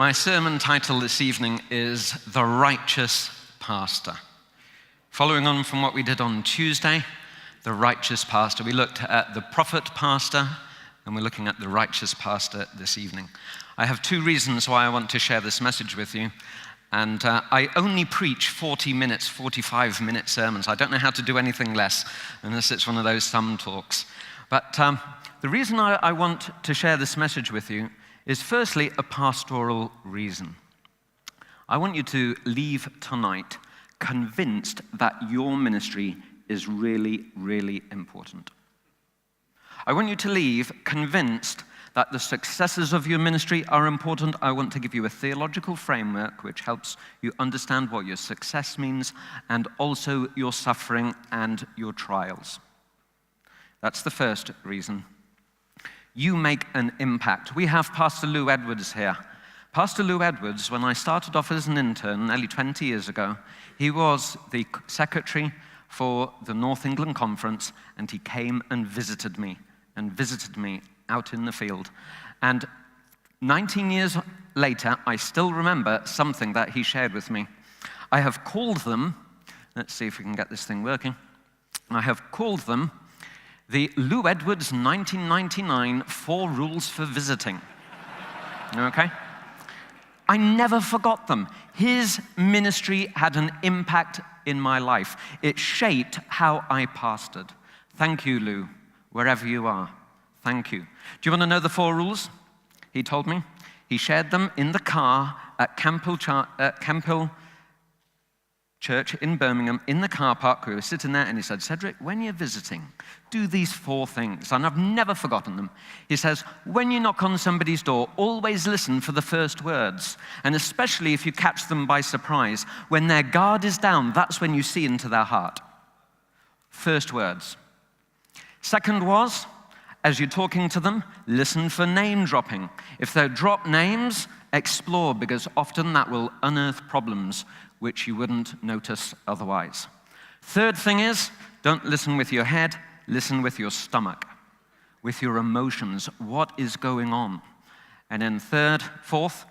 My sermon title this evening is The Righteous Pastor. Following on from what we did on Tuesday, the righteous pastor. We looked at the prophet pastor, and we're looking at the righteous pastor this evening. I have two reasons why I want to share this message with you. And I only preach 40 minutes, 45-minute sermons. I don't know how to do anything less, unless it's one of those thumb talks. But the reason I want to share this message with you is firstly a pastoral reason. I want you to leave tonight convinced that your ministry is really, really important. I want you to leave convinced that the successes of your ministry are important. I want to give you a theological framework which helps you understand what your success means and also your suffering and your trials. That's the first reason. You make an impact. We have Pastor Lou Edwards here. Pastor Lou Edwards, when I started off as an intern nearly 20 years ago, he was the secretary for the North England Conference, and he came and visited me out in the field. And 19 years later, I still remember something that he shared with me. I have called them, let's see if we can get this thing working. I have called them the Lou Edwards 1999 4 Rules for Visiting. Okay? I never forgot them. His ministry had an impact in my life. It shaped how I pastored. Thank you, Lou, wherever you are. Thank you. Do you want to know the 4 rules? He told me. He shared them in the car at Camphill Church in Birmingham, in the car park. We were sitting there, and he said, Cedric, when you're visiting, do these 4 things. And I've never forgotten them. He says, when you knock on somebody's door, always listen for the first words. And especially if you catch them by surprise, when their guard is down, that's when you see into their heart. First words. Second was, as you're talking to them, listen for name dropping. If they drop names, explore, because often that will unearth problems which you wouldn't notice otherwise. Third thing is, don't listen with your head, listen with your stomach, with your emotions. What is going on? And then fourth,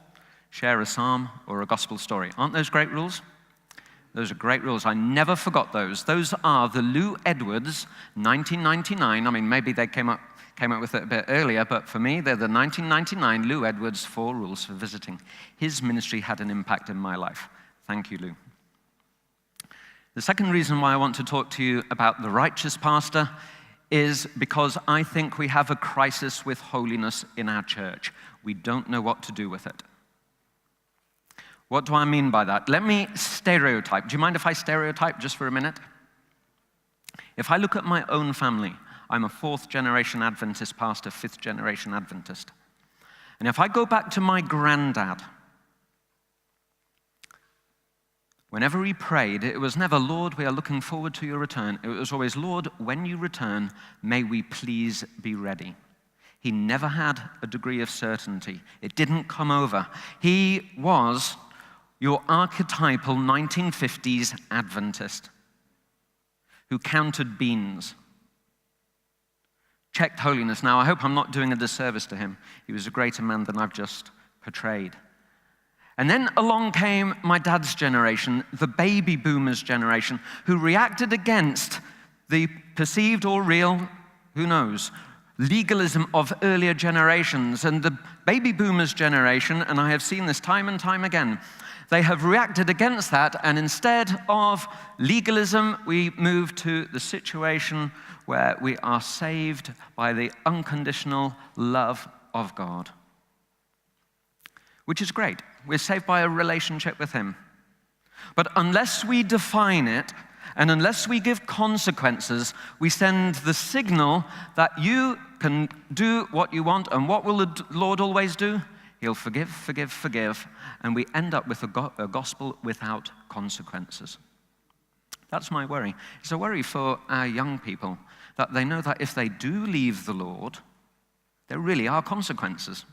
share a psalm or a gospel story. Aren't those great rules? Those are great rules. I never forgot those. Those are the Lou Edwards 1999. I mean, maybe they came up with it a bit earlier, but for me, they're the 1999 Lou Edwards 4 Rules for Visiting. His ministry had an impact in my life. Thank you, Lou. The second reason why I want to talk to you about the righteous pastor is because I think we have a crisis with holiness in our church. We don't know what to do with it. What do I mean by that? Let me stereotype. Do you mind if I stereotype just for a minute? If I look at my own family, I'm a 4th-generation Adventist pastor, 5th-generation Adventist. And if I go back to my granddad, whenever he prayed, it was never, Lord, we are looking forward to your return. It was always, Lord, when you return, may we please be ready. He never had a degree of certainty. It didn't come over. He was your archetypal 1950s Adventist who counted beans, checked holiness. Now, I hope I'm not doing a disservice to him. He was a greater man than I've just portrayed. And then along came my dad's generation, the baby boomers generation, who reacted against the perceived or real, who knows, legalism of earlier generations. And the baby boomers generation, and I have seen this time and time again, they have reacted against that, and instead of legalism, we move to the situation where we are saved by the unconditional love of God, which is great. We're saved by a relationship with him. But unless we define it, and unless we give consequences, we send the signal that you can do what you want, and what will the Lord always do? He'll forgive, forgive, forgive, and we end up with a gospel without consequences. That's my worry. It's a worry for our young people, that they know that if they do leave the Lord, there really are consequences.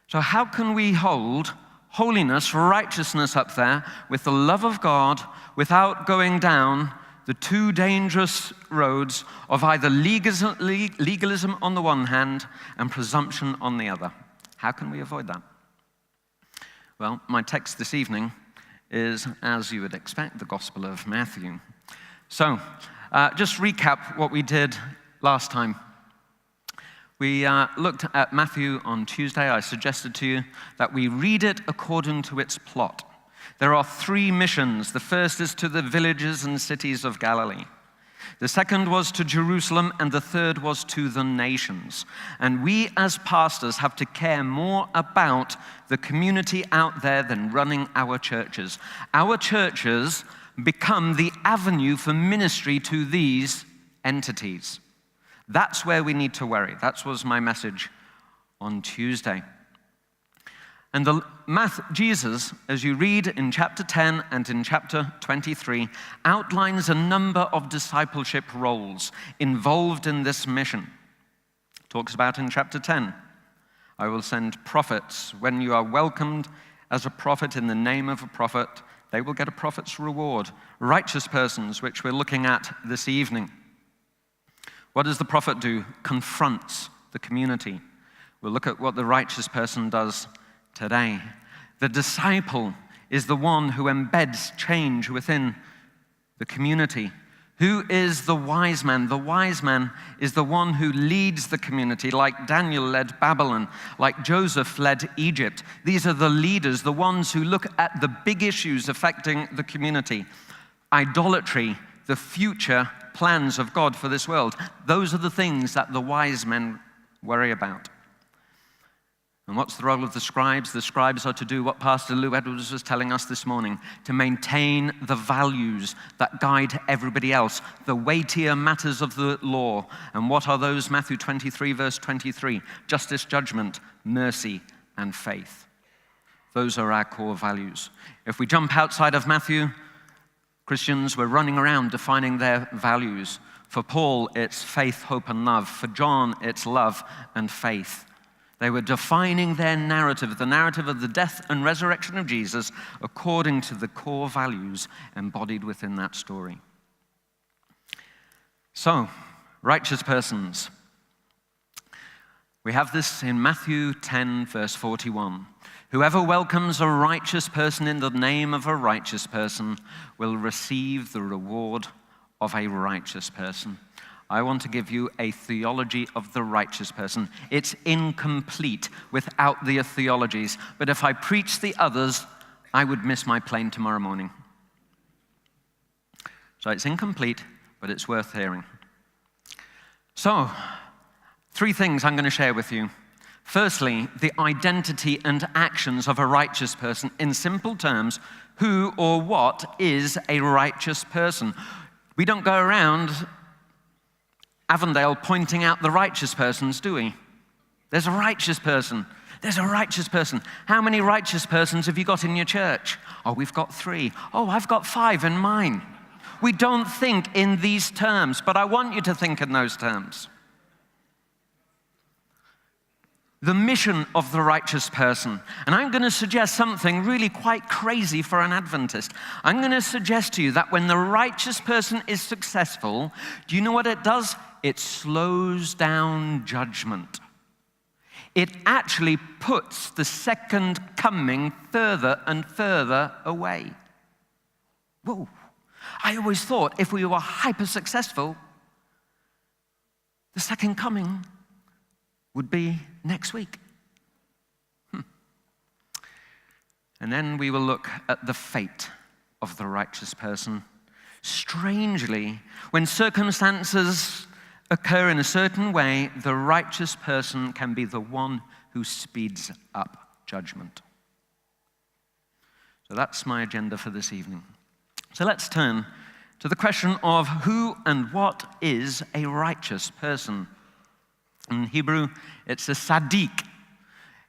So how can we hold holiness, righteousness up there with the love of God without going down the 2 dangerous roads of either legalism on the one hand and presumption on the other? How can we avoid that? Well, my text this evening is, as you would expect, the Gospel of Matthew. So, just recap what we did last time. We looked at Matthew on Tuesday. I suggested to you that we read it according to its plot. There are 3 missions. The first is to the villages and cities of Galilee. The second was to Jerusalem, and the third was to the nations. And we as pastors have to care more about the community out there than running our churches. Our churches become the avenue for ministry to these entities. That's where we need to worry. That was my message on Tuesday. And Jesus, as you read in chapter 10 and in chapter 23, outlines a number of discipleship roles involved in this mission. Talks about in chapter 10, I will send prophets. When you are welcomed as a prophet in the name of a prophet, they will get a prophet's reward. Righteous persons, which we're looking at this evening. What does the prophet do? Confronts the community. We'll look at what the righteous person does today. The disciple is the one who embeds change within the community. Who is the wise man? The wise man is the one who leads the community, like Daniel led Babylon, like Joseph led Egypt. These are the leaders, the ones who look at the big issues affecting the community. Idolatry, the future plans of God for this world. Those are the things that the wise men worry about. And what's the role of the scribes? The scribes are to do what Pastor Lou Edwards was telling us this morning, to maintain the values that guide everybody else, the weightier matters of the law. And what are those? Matthew 23, verse 23, justice, judgment, mercy, and faith. Those are our core values. If we jump outside of Matthew, Christians were running around defining their values. For Paul, it's faith, hope, and love. For John, it's love and faith. They were defining their narrative, the narrative of the death and resurrection of Jesus, according to the core values embodied within that story. So, righteous persons. We have this in Matthew 10, verse 41. Whoever welcomes a righteous person in the name of a righteous person will receive the reward of a righteous person. I want to give you a theology of the righteous person. It's incomplete without the theologies. But if I preach the others, I would miss my plane tomorrow morning. So it's incomplete, but it's worth hearing. So, 3 things I'm going to share with you. Firstly, the identity and actions of a righteous person. In simple terms, who or what is a righteous person? We don't go around Avondale pointing out the righteous persons, do we? There's a righteous person. There's a righteous person. How many righteous persons have you got in your church? Oh, we've got 3. Oh, I've got 5 in mine. We don't think in these terms, but I want you to think in those terms. The mission of the righteous person. And I'm going to suggest something really quite crazy for an Adventist. I'm going to suggest to you that when the righteous person is successful, do you know what it does? It slows down judgment. It actually puts the second coming further and further away. Whoa. I always thought if we were hyper successful, the second coming would be next week. And then we will look at the fate of the righteous person. Strangely, when circumstances occur in a certain way, the righteous person can be the one who speeds up judgment. So that's my agenda for this evening. So let's turn to the question of who and what is a righteous person. In Hebrew, it's a Sadiq.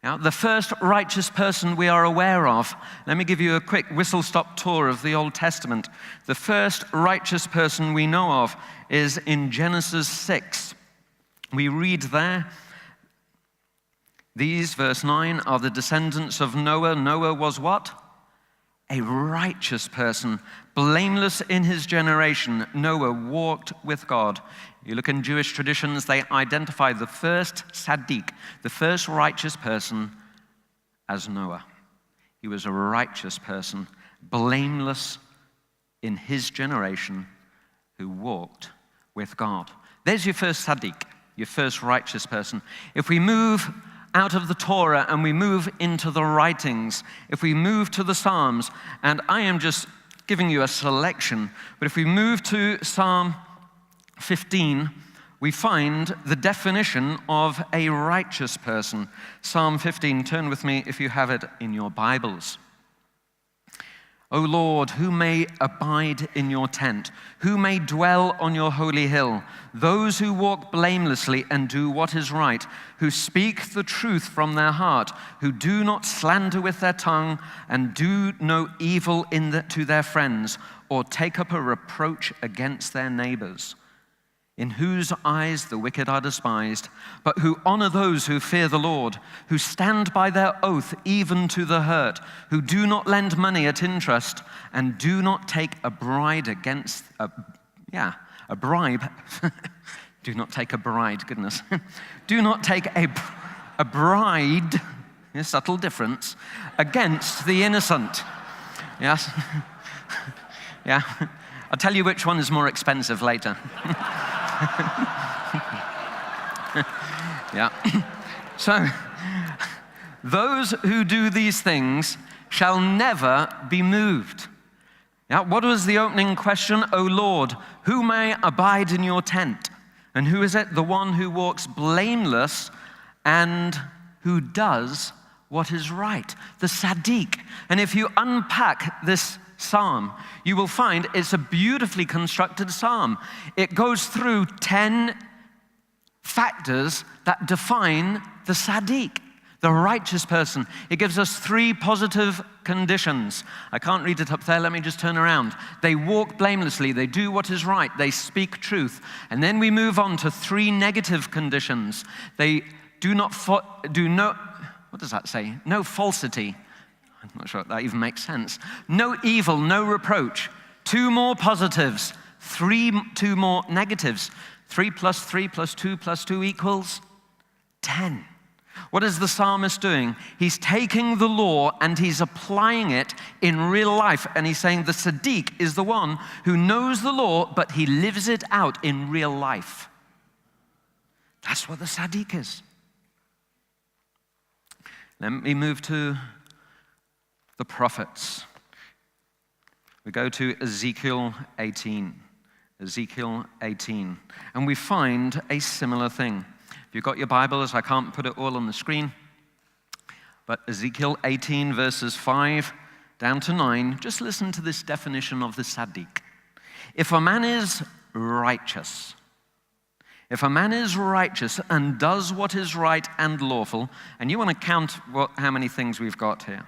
Now, the first righteous person we are aware of, let me give you a quick whistle-stop tour of the Old Testament. The first righteous person we know of is in Genesis 6. We read there, these, verse 9, are the descendants of Noah. Noah was what? A righteous person, blameless in his generation. Noah walked with God. You look in Jewish traditions, they identify the first Sadiq, the first righteous person, as Noah. He was a righteous person, blameless in his generation, who walked with God. There's your first Sadiq, your first righteous person. If we move out of the Torah and we move into the writings, if we move to the Psalms, and I am just giving you a selection, but if we move to Psalm 15, we find the definition of a righteous person. Psalm 15, turn with me if you have it in your Bibles. O Lord, who may abide in your tent? Who may dwell on your holy hill? Those who walk blamelessly and do what is right, who speak the truth from their heart, who do not slander with their tongue and do no evil to their friends, or take up a reproach against their neighbors, in whose eyes the wicked are despised, but who honor those who fear the Lord, who stand by their oath even to the hurt, who do not lend money at interest, and do not take a bribe against a bribe. Do not take a bride, goodness. Do not take a bride, a subtle difference, against the innocent. Yes? Yeah. I'll tell you which one is more expensive later. Yeah. So, those who do these things shall never be moved. Now, what was the opening question? O Lord, who may abide in your tent? And who is it? The one who walks blameless and who does what is right. The Sadiq. And if you unpack this psalm, you will find it's a beautifully constructed psalm. It goes through 10 factors that define the Sadiq, the righteous person. It gives us 3 positive conditions. I can't read it up there, let me just turn around. They walk blamelessly, they do what is right, they speak truth. And then we move on to 3 negative conditions. They do no, what does that say? No falsity. I'm not sure if that even makes sense. No evil, no reproach. 2 more positives, 2 more negatives. 3 plus 3 plus 2 plus 2 equals 10. What is the psalmist doing? He's taking the law and he's applying it in real life. And he's saying the Sadiq is the one who knows the law, but he lives it out in real life. That's what the Sadiq is. Let me move to the prophets. We go to Ezekiel 18. Ezekiel 18. And we find a similar thing. If you've got your Bibles, I can't put it all on the screen. But Ezekiel 18, verses 5 down to 9, just listen to this definition of the Sadiq. If a man is righteous, and does what is right and lawful, and you want to count how many things we've got here.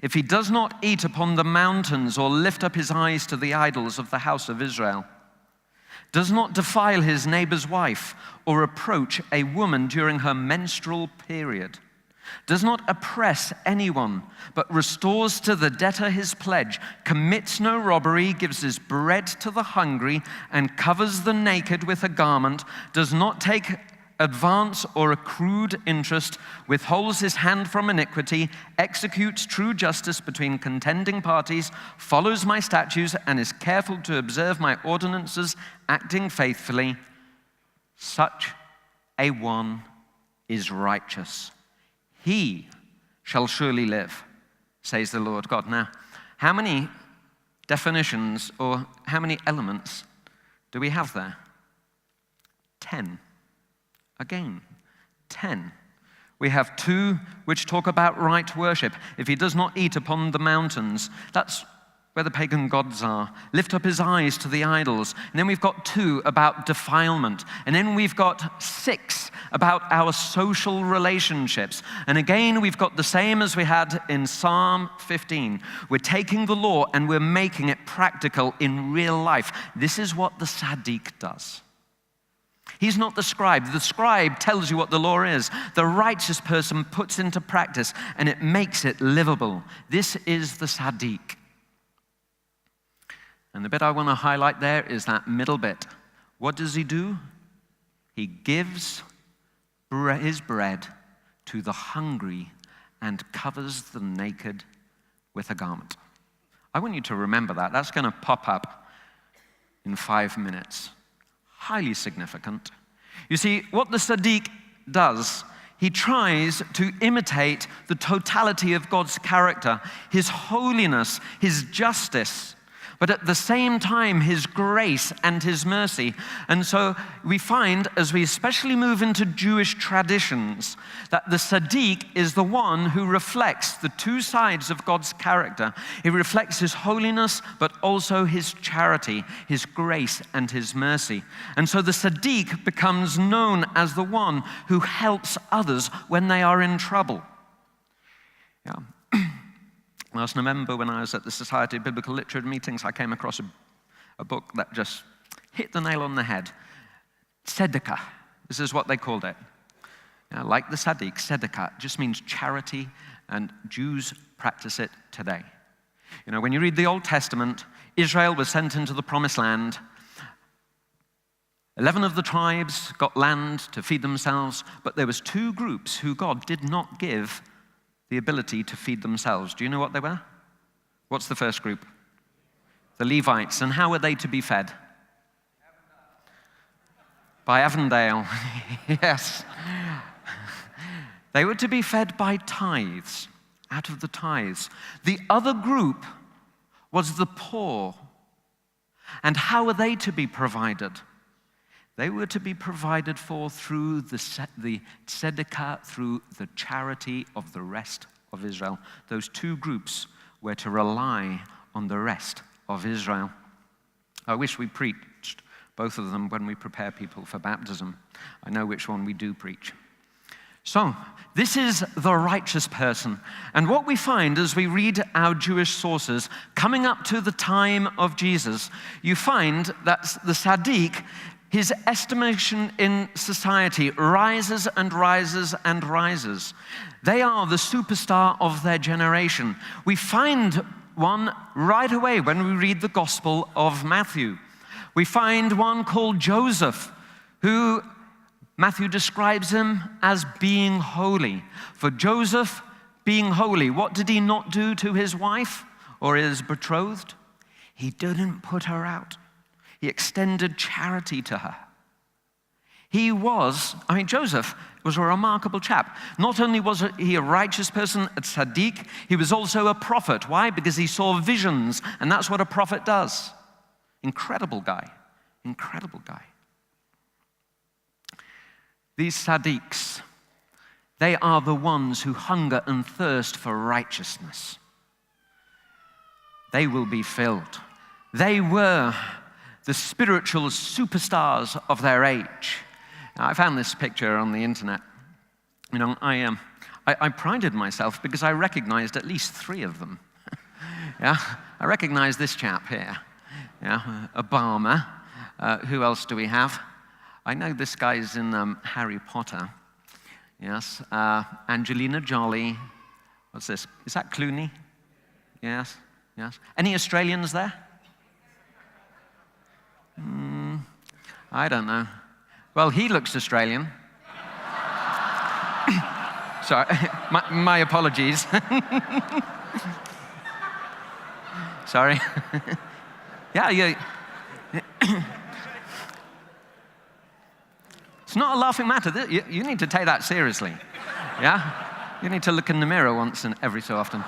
If he does not eat upon the mountains or lift up his eyes to the idols of the house of Israel, does not defile his neighbor's wife or approach a woman during her menstrual period, does not oppress anyone, but restores to the debtor his pledge, commits no robbery, gives his bread to the hungry, and covers the naked with a garment, does not take advance or accrued interest, withholds his hand from iniquity, executes true justice between contending parties, follows my statutes, and is careful to observe my ordinances, acting faithfully, such a one is righteous. He shall surely live, says the Lord God. Now, how many definitions or how many elements do we have there? 10. Again, 10. We have 2 which talk about right worship. If he does not eat upon the mountains, that's where the pagan gods are. Lift up his eyes to the idols. And then we've got 2 about defilement. And then we've got 6 about our social relationships. And again, we've got the same as we had in Psalm 15. We're taking the law and we're making it practical in real life. This is what the Sadiq does. He's not the scribe. The scribe tells you what the law is. The righteous person puts into practice and it makes it livable. This is the Sadiq. And the bit I want to highlight there is that middle bit. What does he do? He gives his bread to the hungry and covers the naked with a garment. I want you to remember that. That's going to pop up in 5 minutes. Highly significant. You see, what the Cedric does, he tries to imitate the totality of God's character, his holiness, his justice, but at the same time, his grace and his mercy. And so we find, as we especially move into Jewish traditions, that the Cedric is the one who reflects the two sides of God's character. He reflects his holiness, but also his charity, his grace, and his mercy. And so the Cedric becomes known as the one who helps others when they are in trouble. Yeah. Last November, when I was at the Society of Biblical Literature meetings, I came across a book that just hit the nail on the head. Tzedakah. This is what they called it. Like the Cedric, Tzedakah just means charity, and Jews practice it today. You know, when you read the Old Testament, Israel was sent into the Promised Land. 11 of the tribes got land to feed themselves, but there was 2 groups who God did not give the ability to feed themselves. Do you know what they were? What's the first group? The Levites. And how were they to be fed? By Avondale. Yes. They were to be fed by tithes, out of the tithes. The other group was the poor. And how were they to be provided? They were to be provided for through the tzedakah, through the charity of the rest of Israel. Those 2 groups were to rely on the rest of Israel. I wish we preached both of them when we prepare people for baptism. I know which one we do preach. So, this is the righteous person. And what we find as we read our Jewish sources, coming up to the time of Jesus, you find that the Cedric, his estimation in society rises and rises and rises. They are the superstar of their generation. We find one right away when we read the Gospel of Matthew. We find one called Joseph, who Matthew describes him as being holy. For Joseph, being holy, what did he not do to his wife or his betrothed? He didn't put her out. He extended charity to her. Joseph was a remarkable chap. Not only was he a righteous person, a tzaddik, he was also a prophet. Why? Because he saw visions, and that's what a prophet does. Incredible guy. Incredible guy. These tzaddiks, they are the ones who hunger and thirst for righteousness. They will be filled. They were the spiritual superstars of their age. Now, I found this picture on the internet. You know, I prided myself because I recognized at least 3 of them. Yeah, I recognize this chap here. Yeah, Obama. Who else do we have? I know this guy's in Harry Potter. Yes, Angelina Jolie. What's this? Is that Clooney? Yes, yes. Any Australians there? I don't know. Well, he looks Australian. Sorry, my apologies. Sorry. Yeah. It's not a laughing matter. You need to take that seriously. Yeah? You need to look in the mirror once and every so often.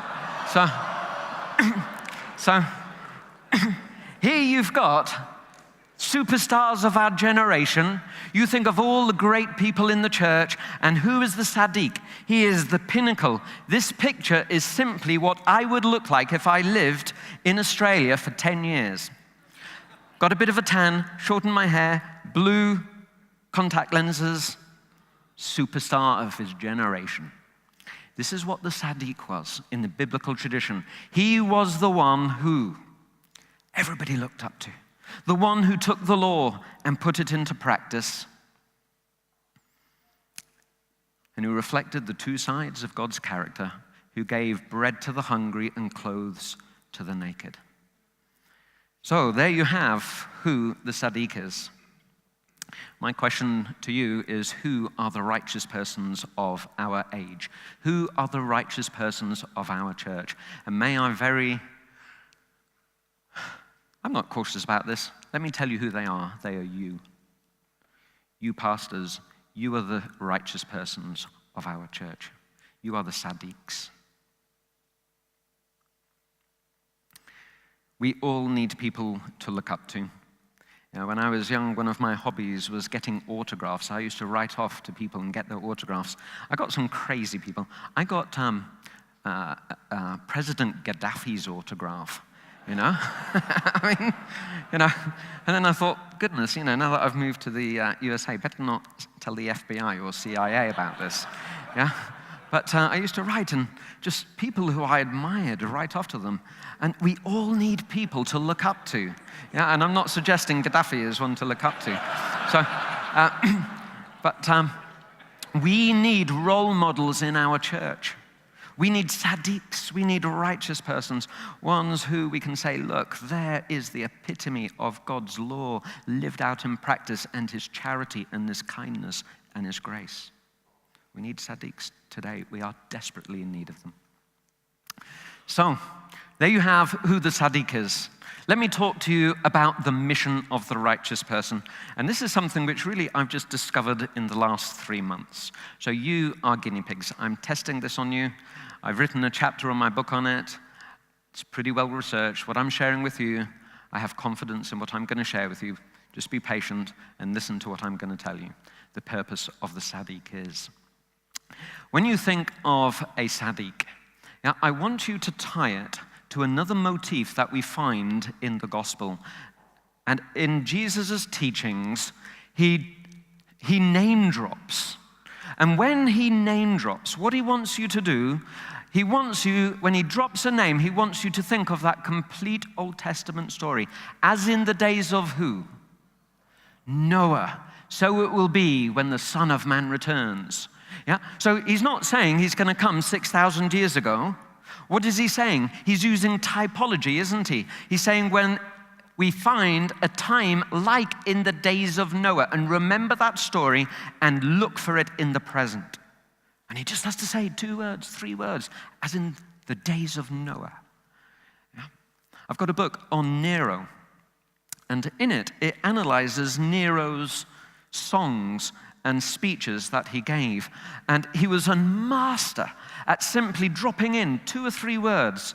So here you've got superstars of our generation. You think of all the great people in the church, and who is the Cedric? He is the pinnacle. This picture is simply what I would look like if I lived in Australia for 10 years. Got a bit of a tan, shortened my hair, blue contact lenses, superstar of his generation. This is what the Cedric was in the biblical tradition. He was the one who everybody looked up to. The one who took the law and put it into practice, and who reflected the 2 sides of God's character, who gave bread to the hungry and clothes to the naked. So there you have who the Cedric is. My question to you is, who are the righteous persons of our age? Who are the righteous persons of our church? And I'm not cautious about this. Let me tell you who they are. They are you. You pastors, you are the righteous persons of our church. You are the Cedrics. We all need people to look up to. When I was young, one of my hobbies was getting autographs. I used to write off to people and get their autographs. I got some crazy people. I got President Gaddafi's autograph, I mean, and then I thought, goodness, now that I've moved to the USA, better not tell the FBI or CIA about this, yeah? But I used to write, and just people who I admired, write off to them. And we all need people to look up to. Yeah, and I'm not suggesting Gaddafi is one to look up to. But we need role models in our church. We need Cedrics, we need righteous persons, ones who we can say, look, there is the epitome of God's law lived out in practice, and his charity and his kindness and his grace. We need Cedrics today. We are desperately in need of them. So, there you have who the Cedric is. Let me talk to you about the mission of the righteous person. And this is something which really I've just discovered in the last 3 months. So you are guinea pigs. I'm testing this on you. I've written a chapter on my book on it. It's pretty well researched. What I'm sharing with you, I have confidence in what I'm going to share with you. Just be patient and listen to what I'm going to tell you. The purpose of the Cedric is. When you think of a Cedric, I want you to tie it to another motif that we find in the gospel. And in Jesus' teachings, he name drops. And when he name drops, what he wants you to do, he wants you, when he drops a name, he wants you to think of that complete Old Testament story, as in the days of who? Noah. So it will be when the Son of Man returns. Yeah? So he's not saying he's going to come 6,000 years ago. What is he saying? He's using typology, isn't he? He's saying when we find a time like in the days of Noah, and remember that story and look for it in the present. And he just has to say 2 words, 3 words, as in the days of Noah. Yeah? I've got a book on Nero, and in it analyzes Nero's songs and speeches that he gave. And he was a master at simply dropping in 2 or 3 words,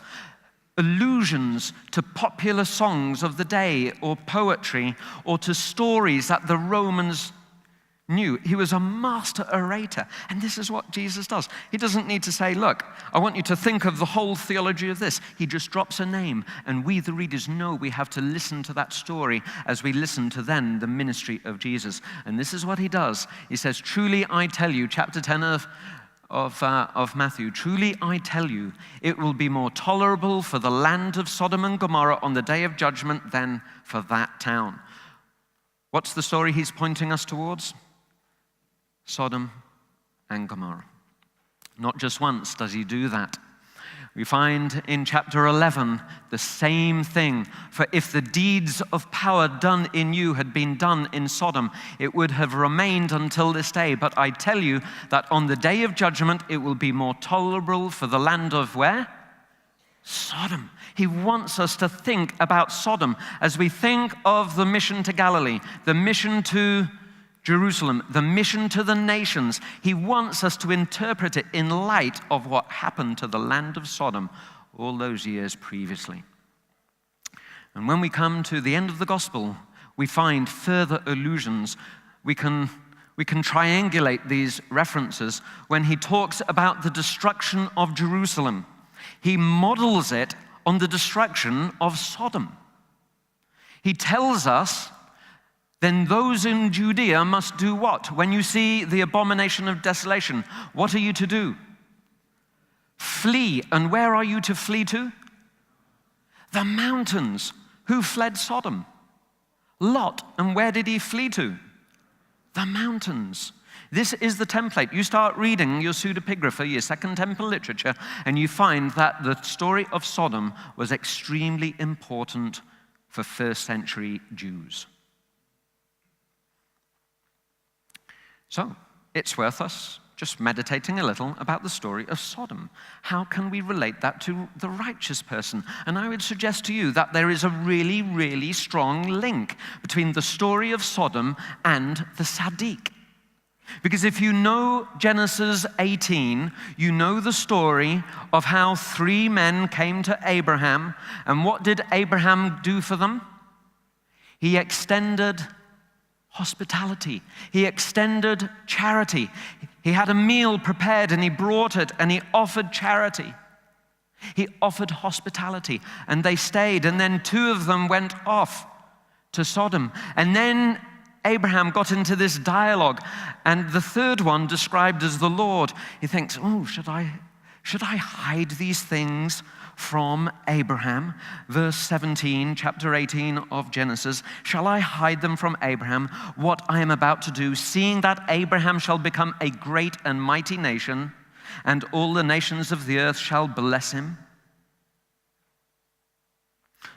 allusions to popular songs of the day or poetry or to stories that the Romans knew. He was a master orator. And this is what Jesus does. He doesn't need to say, look, I want you to think of the whole theology of this. He just drops a name, and we, the readers, know we have to listen to that story as we listen to then the ministry of Jesus. And this is what he does. He says, truly I tell you, chapter 10 of Matthew, truly I tell you, it will be more tolerable for the land of Sodom and Gomorrah on the day of judgment than for that town. What's the story he's pointing us towards? Sodom and Gomorrah. Not just once does he do that. We find in chapter 11 the same thing. For if the deeds of power done in you had been done in Sodom, it would have remained until this day. But I tell you that on the day of judgment, it will be more tolerable for the land of where? Sodom. He wants us to think about Sodom as we think of the mission to Galilee, the mission to Jerusalem, the mission to the nations. He wants us to interpret it in light of what happened to the land of Sodom all those years previously. And when we come to the end of the gospel, we find further allusions. We can triangulate these references when he talks about the destruction of Jerusalem. He models it on the destruction of Sodom. He tells us, then those in Judea must do what? When you see the abomination of desolation, what are you to do? Flee. And where are you to flee to? The mountains. Who fled Sodom? Lot. And where did he flee to? The mountains. This is the template. You start reading your pseudepigrapha, your Second Temple literature, and you find that the story of Sodom was extremely important for first century Jews. So it's worth us just meditating a little about the story of Sodom. How can we relate that to the righteous person? And I would suggest to you that there is a really, really strong link between the story of Sodom and the Tzaddik. Because if you know Genesis 18, you know the story of how 3 men came to Abraham, and what did Abraham do for them? He extended hospitality. He extended charity. He had a meal prepared and he brought it and he offered charity. He offered hospitality and they stayed, and then 2 of them went off to Sodom. And then Abraham got into this dialogue, and the 3rd one, described as the Lord, he thinks, oh, should I hide these things from Abraham? Verse 17, chapter 18 of Genesis, shall I hide them from Abraham what I am about to do, seeing that Abraham shall become a great and mighty nation, and all the nations of the earth shall bless him?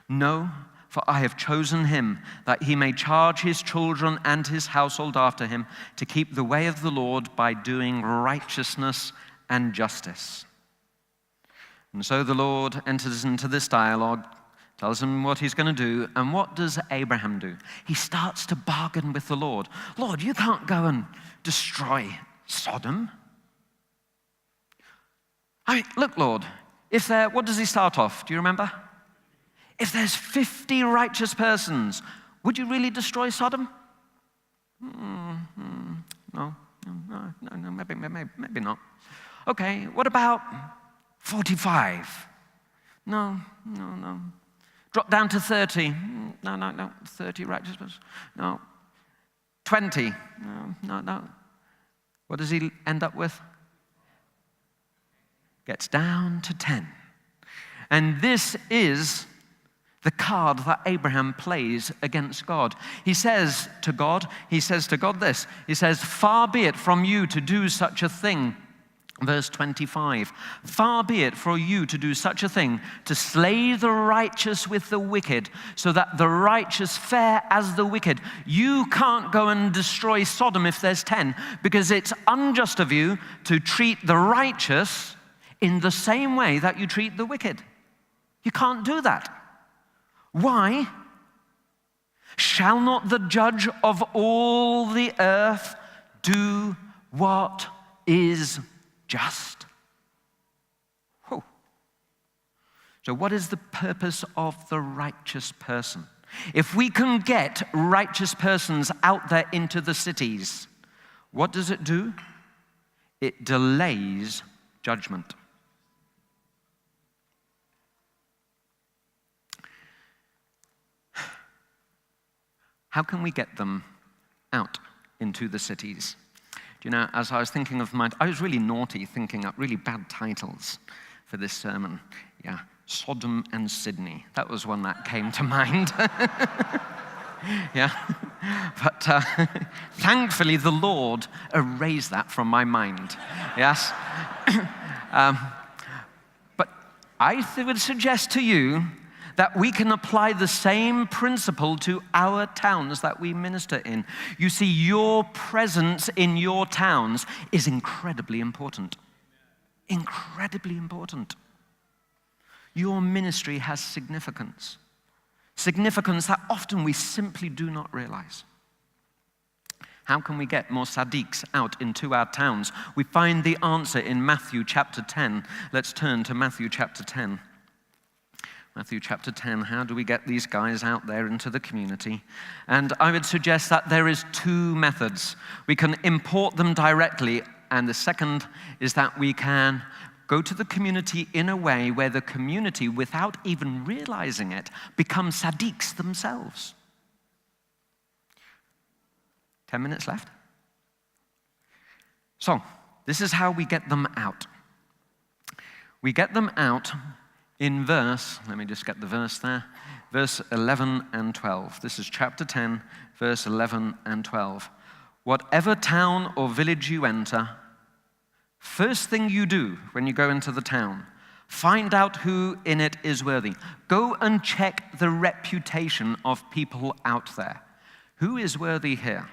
No, for I have chosen him, that he may charge his children and his household after him, to keep the way of the Lord by doing righteousness and justice. And so the Lord enters into this dialogue, tells him what he's going to do, and what does Abraham do? He starts to bargain with the Lord. Lord, you can't go and destroy Sodom. Look, Lord, what does he start off? Do you remember? If there's 50 righteous persons, would you really destroy Sodom? No, maybe not. Okay, what about 45? No. Drop down to 30. No. 30 righteous persons. No. 20. No. What does he end up with? Gets down to 10. And this is the card that Abraham plays against God. He says to God this. He says, far be it from you to do such a thing. Verse 25, far be it for you to do such a thing, to slay the righteous with the wicked, so that the righteous fare as the wicked. You can't go and destroy Sodom if there's 10, because it's unjust of you to treat the righteous in the same way that you treat the wicked. You can't do that. Why? Shall not the judge of all the earth do what is just? Whew. So what is the purpose of the righteous person? If we can get righteous persons out there into the cities, what does it do? It delays judgment. How can we get them out into the cities? Do you know, as I was thinking of I was really naughty thinking up really bad titles for this sermon. Yeah, Sodom and Sydney. That was one that came to mind. Yeah, but thankfully the Lord erased that from my mind. Yes. But I would suggest to you that we can apply the same principle to our towns that we minister in. You see, your presence in your towns is incredibly important. Incredibly important. Your ministry has significance. Significance that often we simply do not realize. How can we get more Tzaddiks out into our towns? We find the answer in Matthew chapter 10. Let's turn to Matthew chapter 10. Matthew chapter 10, how do we get these guys out there into the community? And I would suggest that there is 2 methods. We can import them directly, and the second is that we can go to the community in a way where the community, without even realizing it, becomes Tzaddiks themselves. 10 minutes left. So, this is how we get them out. We get them out in let me just get the verse there, verse 11 and 12. This is chapter 10, verse 11 and 12. Whatever town or village you enter, first thing you do when you go into the town, find out who in it is worthy. Go and check the reputation of people out there. Who is worthy here?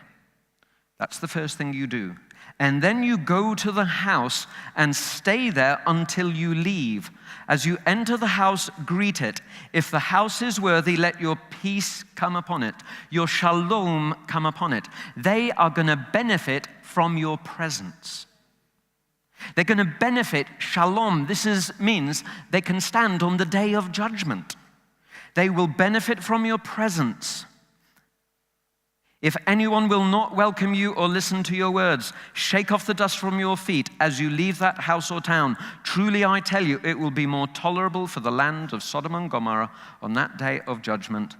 That's the first thing you do. And then you go to the house and stay there until you leave. As you enter the house, greet it. If the house is worthy, let your peace come upon it, your shalom come upon it. They are going to benefit from your presence. They're going to benefit, shalom. Means they can stand on the day of judgment. They will benefit from your presence. If anyone will not welcome you or listen to your words, shake off the dust from your feet as you leave that house or town. Truly I tell you, it will be more tolerable for the land of Sodom and Gomorrah on that day of judgment,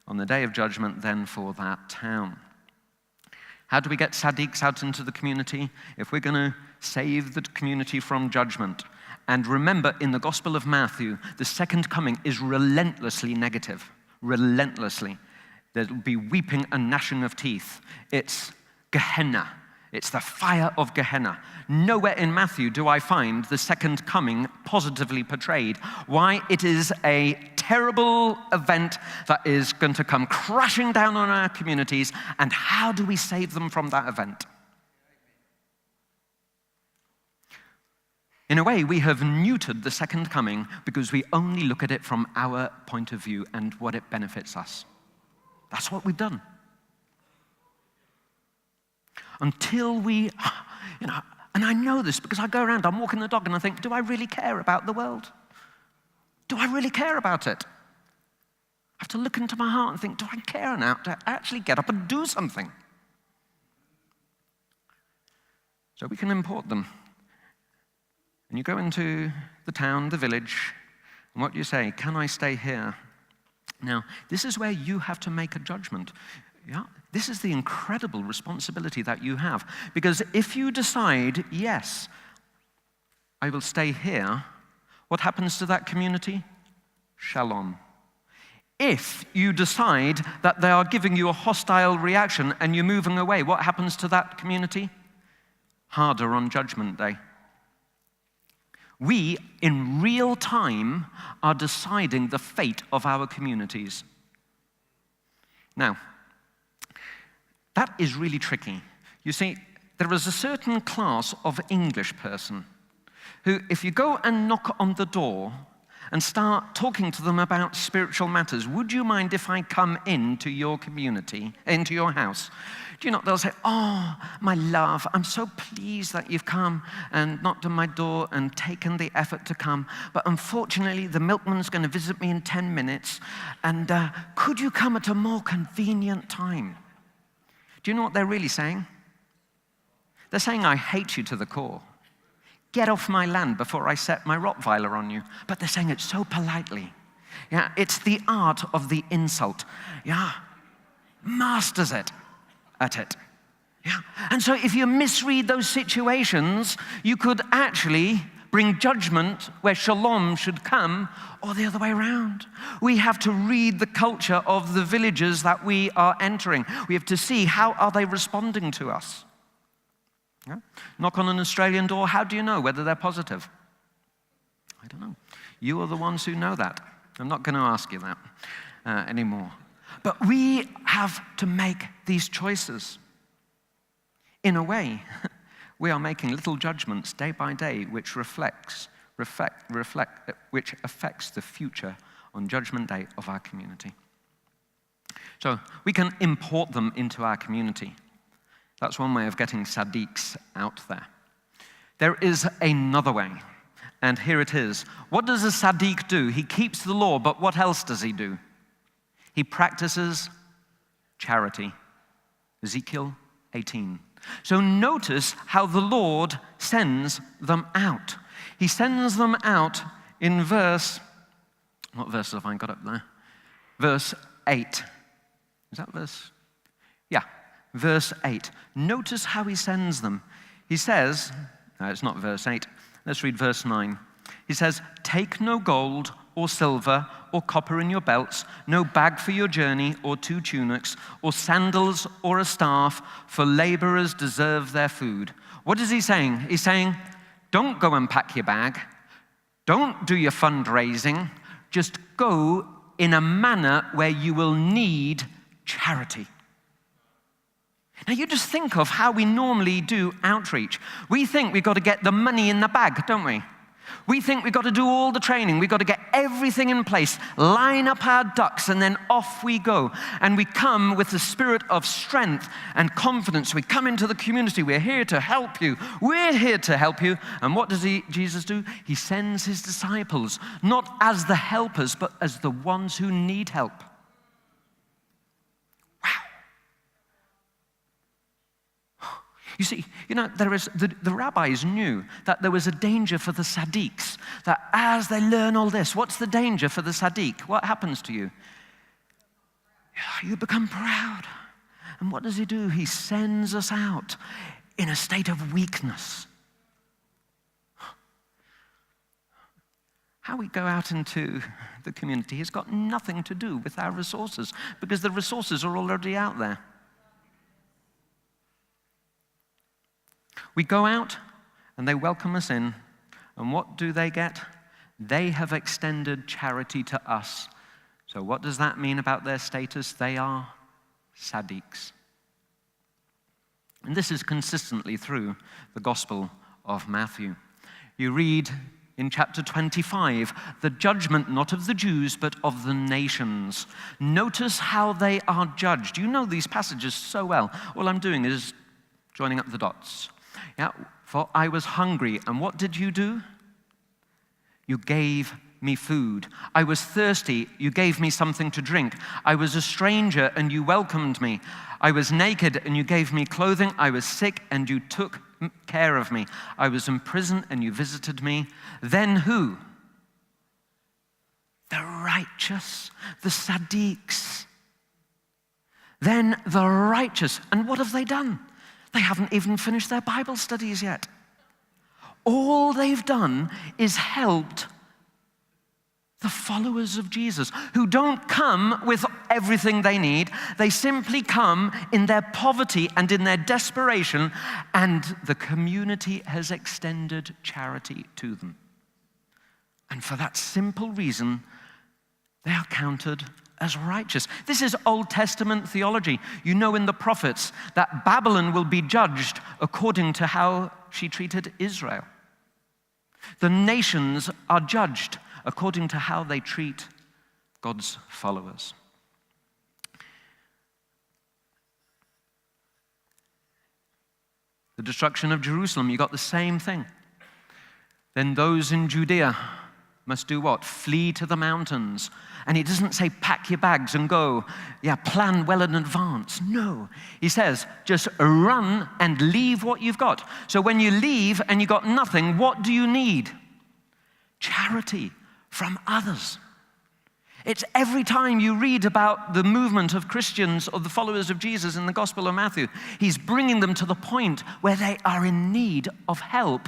than for that town. How do we get Sadiqs out into the community? If we're going to save the community from judgment. And remember, in the Gospel of Matthew, the second coming is relentlessly negative. Relentlessly. There will be weeping and gnashing of teeth. It's Gehenna. It's the fire of Gehenna. Nowhere in Matthew do I find the second coming positively portrayed. Why? It is a terrible event that is going to come crashing down on our communities. And how do we save them from that event? In a way, we have neutered the second coming because we only look at it from our point of view and what it benefits us. That's what we've done. Until we, and I know this because I go around, I'm walking the dog and I think, do I really care about the world? Do I really care about it? I have to look into my heart and think, do I care now to actually get up and do something? So we can import them. And you go into the town, the village, and what do you say? Can I stay here? Now, this is where you have to make a judgment. Yeah, this is the incredible responsibility that you have. Because if you decide, yes, I will stay here, what happens to that community? Shalom. If you decide that they are giving you a hostile reaction and you're moving away, what happens to that community? Harder on Judgment Day. We, in real time, are deciding the fate of our communities. Now, that is really tricky. You see, there is a certain class of English person who, if you go and knock on the door and start talking to them about spiritual matters, would you mind if I come into your community, into your house? Do you know, they'll say, oh, my love, I'm so pleased that you've come and knocked on my door and taken the effort to come, but unfortunately the milkman's going to visit me in 10 minutes, and could you come at a more convenient time? Do you know what they're really saying? They're saying, I hate you to the core. Get off my land before I set my Rottweiler on you. But they're saying it so politely. Yeah, it's the art of the insult. Yeah, masters it at it. Yeah, and so if you misread those situations, you could actually bring judgment where shalom should come, or the other way around. We have to read the culture of the villages that we are entering. We have to see how are they responding to us. Yeah? Knock on an Australian door, how do you know whether they're positive? I don't know. You are the ones who know that. I'm not going to ask you that anymore. But we have to make these choices. In a way, we are making little judgments day by day which affects the future on Judgment Day of our community. So we can import them into our community. That's one way of getting Sadiqs out there. There is another way, and here it is. What does a Sadiq do? He keeps the law, but what else does he do? He practices charity. Ezekiel 18. So notice how the Lord sends them out. He sends them out in what verse have I got up there? Verse 8. Is that verse? Yeah. Verse 8. Notice how he sends them. He says, no, it's not verse 8. Let's read verse 9. He says, take no gold or silver or copper in your belts, no bag for your journey or 2 tunics or sandals or a staff, for laborers deserve their food. What is he saying? He's saying, don't go and pack your bag. Don't do your fundraising. Just go in a manner where you will need charity. Now, you just think of how we normally do outreach. We think we've got to get the money in the bag, don't we? We think we've got to do all the training. We've got to get everything in place, line up our ducks, and then off we go. And we come with the spirit of strength and confidence. We come into the community. We're here to help you. We're here to help you. And what does Jesus do? He sends his disciples, not as the helpers, but as the ones who need help. You see, the rabbis knew that there was a danger for the Tzaddiks, that as they learn all this, what's the danger for the Tzaddik? What happens to you? You become proud. And what does he do? He sends us out in a state of weakness. How we go out into the community has got nothing to do with our resources, because the resources are already out there. We go out and they welcome us in, and what do they get? They have extended charity to us. So what does that mean about their status? They are Tzaddiks. And this is consistently through the Gospel of Matthew. You read in chapter 25, the judgment not of the Jews, but of the nations. Notice how they are judged. You know these passages so well. All I'm doing is joining up the dots. Yeah, for I was hungry, and what did you do? You gave me food. I was thirsty, you gave me something to drink. I was a stranger, and you welcomed me. I was naked, and you gave me clothing. I was sick, and you took care of me. I was in prison, and you visited me. Then who? The righteous, the Tzaddiks. Then the righteous. And what have they done? They haven't even finished their Bible studies yet. All they've done is helped the followers of Jesus, who don't come with everything they need. They simply come in their poverty and in their desperation, and the community has extended charity to them. And for that simple reason, they are counted as righteous. This is Old Testament theology. You know in the prophets that Babylon will be judged according to how she treated Israel. The nations are judged according to how they treat God's followers. The destruction of Jerusalem, you got the same thing. Then those in Judea must do what? Flee to the mountains. And he doesn't say pack your bags and go, plan well in advance. No, he says just run and leave what you've got. So when you leave and you got nothing, what do you need? Charity from others. It's every time you read about the movement of Christians or the followers of Jesus in the Gospel of Matthew, he's bringing them to the point where they are in need of help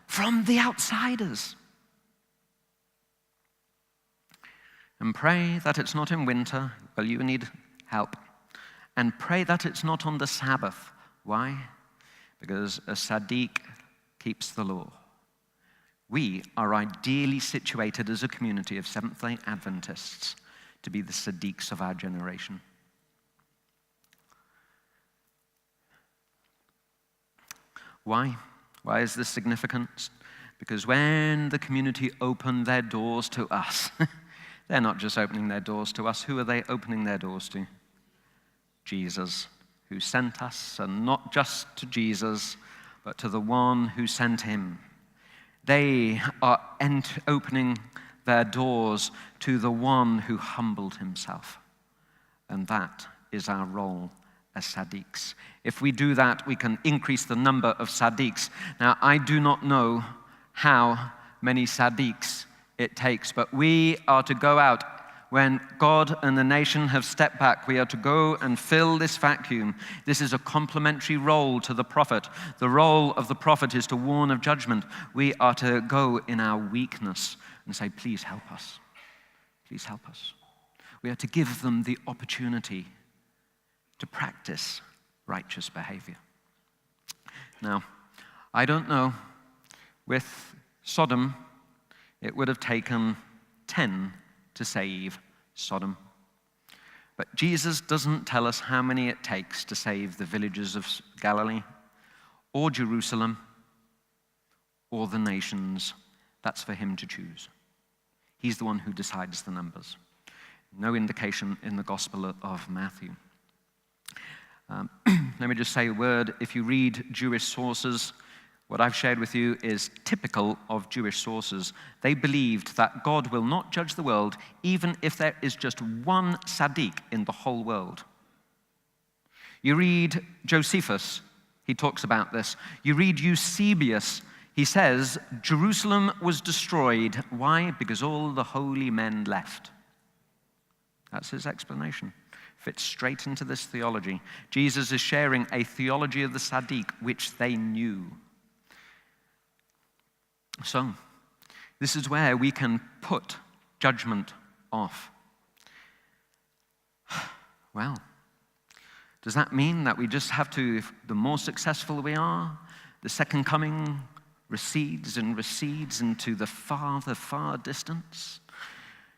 from the outsiders. And pray that it's not in winter. Well, you need help. And pray that it's not on the Sabbath. Why? Because a Tzaddik keeps the law. We are ideally situated as a community of Seventh-day Adventists to be the Tzaddiks of our generation. Why? Why is this significant? Because when the community opened their doors to us, they're not just opening their doors to us. Who are they opening their doors to? Jesus, who sent us, and not just to Jesus, but to the one who sent him. They are opening their doors to the one who humbled himself. And that is our role as Tzaddiks. If we do that, we can increase the number of Tzaddiks. Now, I do not know how many Tzaddiks it takes, but we are to go out when God and the nation have stepped back. We are to go and fill this vacuum. This is a complementary role to the prophet. The role of the prophet is to warn of judgment. We are to go in our weakness and say, please help us. Please help us. We are to give them the opportunity to practice righteous behavior. Now, I don't know, with Sodom, it would have taken 10 to save Sodom. But Jesus doesn't tell us how many it takes to save the villages of Galilee, or Jerusalem, or the nations. That's for him to choose. He's the one who decides the numbers. No indication in the Gospel of Matthew. Let me just say a word. If you read Jewish sources, what I've shared with you is typical of Jewish sources. They believed that God will not judge the world even if there is just one Tzaddik in the whole world. You read Josephus, he talks about this. You read Eusebius, he says, Jerusalem was destroyed. Why? Because all the holy men left. That's his explanation. Fits straight into this theology. Jesus is sharing a theology of the Tzaddik which they knew. So, this is where we can put judgment off. Well, does that mean that we just have to, the more successful we are, the second coming recedes and recedes into the far distance?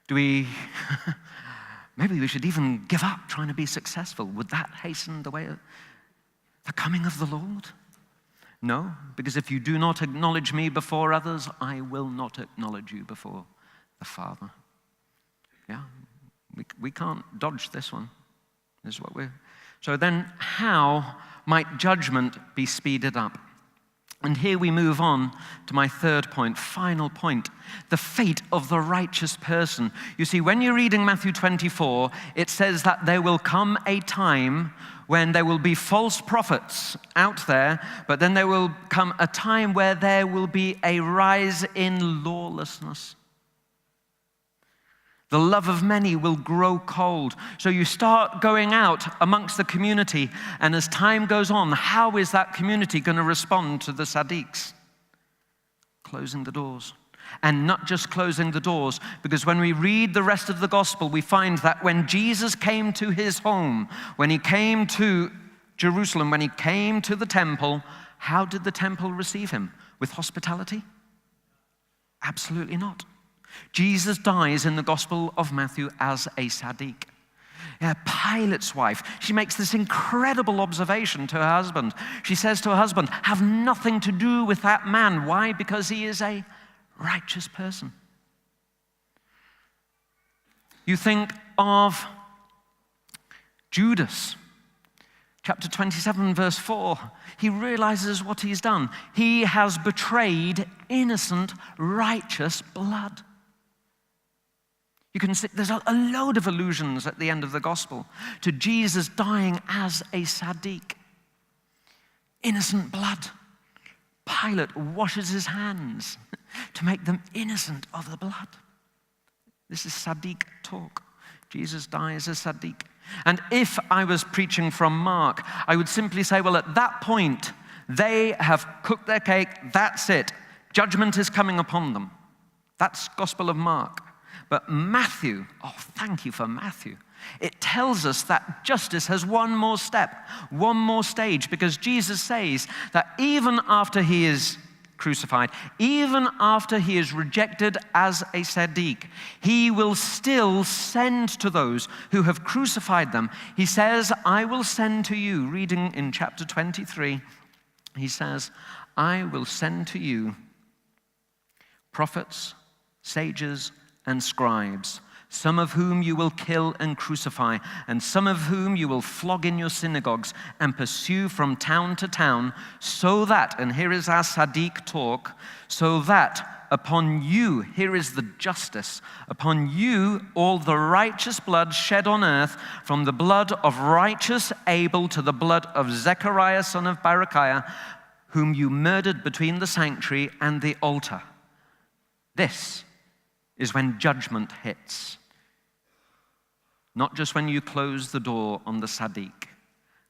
Do we, maybe we should even give up trying to be successful. Would that hasten the way of the coming of the Lord? No, because if you do not acknowledge me before others, I will not acknowledge you before the Father. Yeah, we can't dodge this one. This is what we're. So then, how might judgment be speeded up? And here we move on to my third point, final point, the fate of the righteous person. You see, when you're reading Matthew 24, it says that there will come a time when there will be false prophets out there, but then there will come a time where there will be a rise in lawlessness. The love of many will grow cold. So you start going out amongst the community, and as time goes on, how is that community going to respond to the Tzaddiks? Closing the doors. And not just closing the doors, because when we read the rest of the gospel, we find that when Jesus came to his home, when he came to Jerusalem, when he came to the temple, how did the temple receive him? With hospitality? Absolutely not. Jesus dies in the Gospel of Matthew as a Tzaddik. Yeah, Pilate's wife, she makes this incredible observation to her husband. She says to her husband, have nothing to do with that man. Why? Because he is a righteous person. You think of Judas, chapter 27, verse 4. He realizes what he's done. He has betrayed innocent, righteous blood. You can see there's a load of allusions at the end of the gospel to Jesus dying as a Tzaddik. Innocent blood. Pilate washes his hands to make them innocent of the blood. This is Tzaddik talk. Jesus dies as Tzaddik. And if I was preaching from Mark, I would simply say, well, at that point, they have cooked their cake. That's it. Judgment is coming upon them. That's Gospel of Mark. But Matthew, oh, thank you for Matthew. It tells us that justice has one more step, one more stage, because Jesus says that even after he is crucified, even after he is rejected as a Tzaddik, he will still send to those who have crucified them. He says, I will send to you, reading in chapter 23, he says, I will send to you prophets, sages, and scribes, some of whom you will kill and crucify, and some of whom you will flog in your synagogues and pursue from town to town, so that, and here is our Tzaddik talk, so that upon you, here is the justice, upon you all the righteous blood shed on earth, from the blood of righteous Abel to the blood of Zechariah son of Berechiah, whom you murdered between the sanctuary and the altar. This is when judgment hits. Not just when you close the door on the Tzaddik,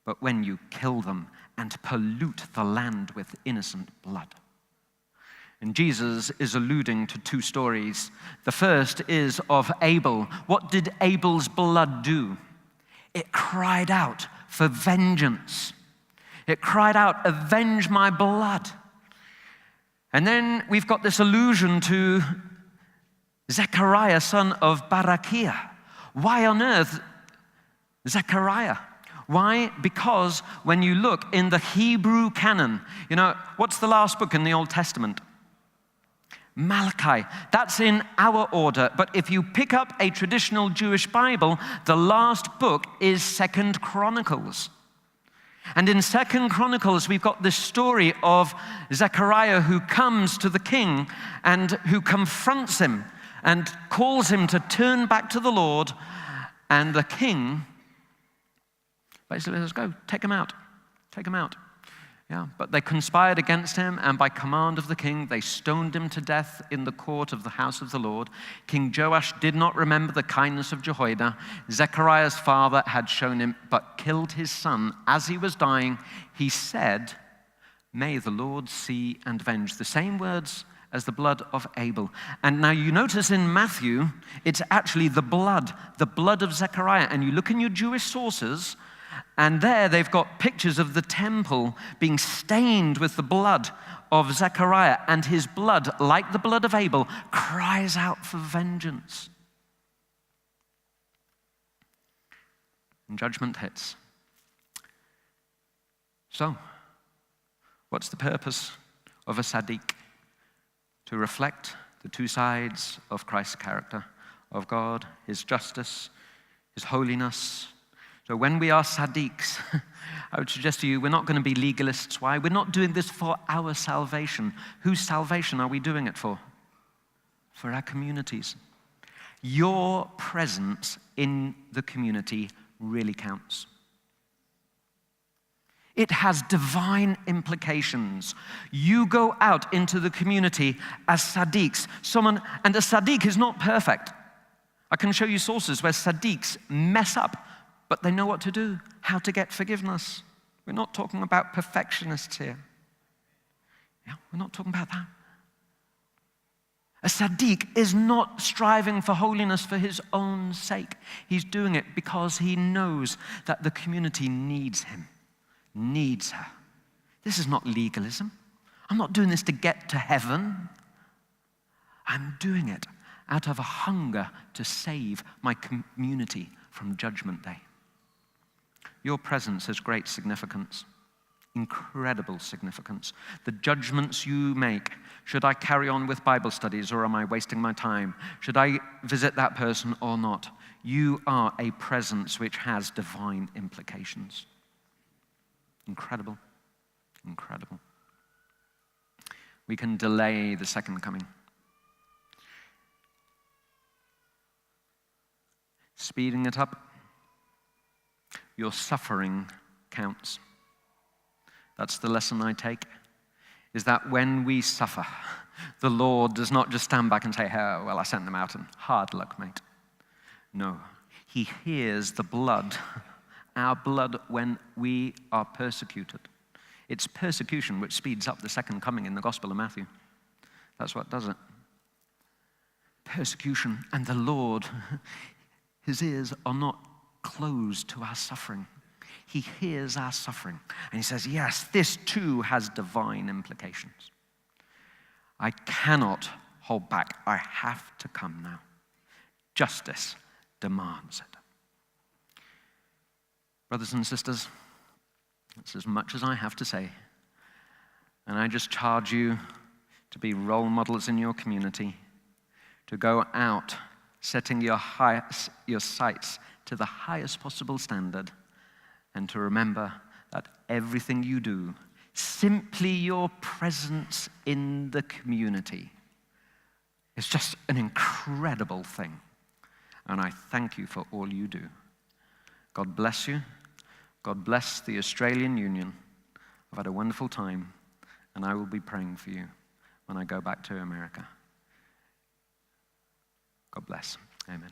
but when you kill them and pollute the land with innocent blood. And Jesus is alluding to two stories. The first is of Abel. What did Abel's blood do? It cried out for vengeance. It cried out, avenge my blood. And then we've got this allusion to Zechariah, son of Berechiah. Why on earth Zechariah. Why? Because when you look in the Hebrew canon, what's the last book in the Old Testament? Malachi. That's in our order. But if you pick up a traditional Jewish Bible, the last book is 2nd Chronicles. And in 2nd Chronicles, we've got this story of Zechariah who comes to the king and who confronts him and calls him to turn back to the Lord. And the king basically says, go, take him out. Take him out. Yeah, but they conspired against him, and by command of the king, they stoned him to death in the court of the house of the Lord. King Joash did not remember the kindness of Jehoiada. Zechariah's father had shown him, but killed his son. As he was dying, he said, may the Lord see and avenge. The same words as the blood of Abel. And now you notice in Matthew, it's actually the blood of Zechariah. And you look in your Jewish sources, and there they've got pictures of the temple being stained with the blood of Zechariah, and his blood, like the blood of Abel, cries out for vengeance. And judgment hits. So, what's the purpose of a Sadiq? To reflect the two sides of Christ's character, of God, his justice, his holiness. So when we are Sadiqs, I would suggest to you, we're not going to be legalists. Why? We're not doing this for our salvation. Whose salvation are we doing it for? For our communities. Your presence in the community really counts. It has divine implications. You go out into the community as Sadiqs. And a Sadiq is not perfect. I can show you sources where Sadiqs mess up, but they know what to do, how to get forgiveness. We're not talking about perfectionists here. Yeah, we're not talking about that. A Sadiq is not striving for holiness for his own sake. He's doing it because he knows that the community needs him, needs her. This is not legalism. I'm not doing this to get to heaven. I'm doing it out of a hunger to save my community from Judgment Day. Your presence has great significance, incredible significance. The judgments you make, should I carry on with Bible studies or am I wasting my time? Should I visit that person or not? You are a presence which has divine implications. Incredible, incredible. We can delay the second coming. Speeding it up. Your suffering counts. That's the lesson I take, is that when we suffer, the Lord does not just stand back and say, oh, well, I sent them out and hard luck, mate. No, he hears the blood, our blood, when we are persecuted. It's persecution which speeds up the second coming in the Gospel of Matthew. That's what does it. Persecution, and the Lord, his ears are not closed to our suffering. He hears our suffering, and he says, yes, this too has divine implications. I cannot hold back. I have to come now. Justice demands it. Brothers and sisters, that's as much as I have to say, and I just charge you to be role models in your community, to go out setting your sights to the highest possible standard, and to remember that everything you do, simply your presence in the community, is just an incredible thing. And I thank you for all you do. God bless you. God bless the Australian Union. I've had a wonderful time, and I will be praying for you when I go back to America. God bless. Amen.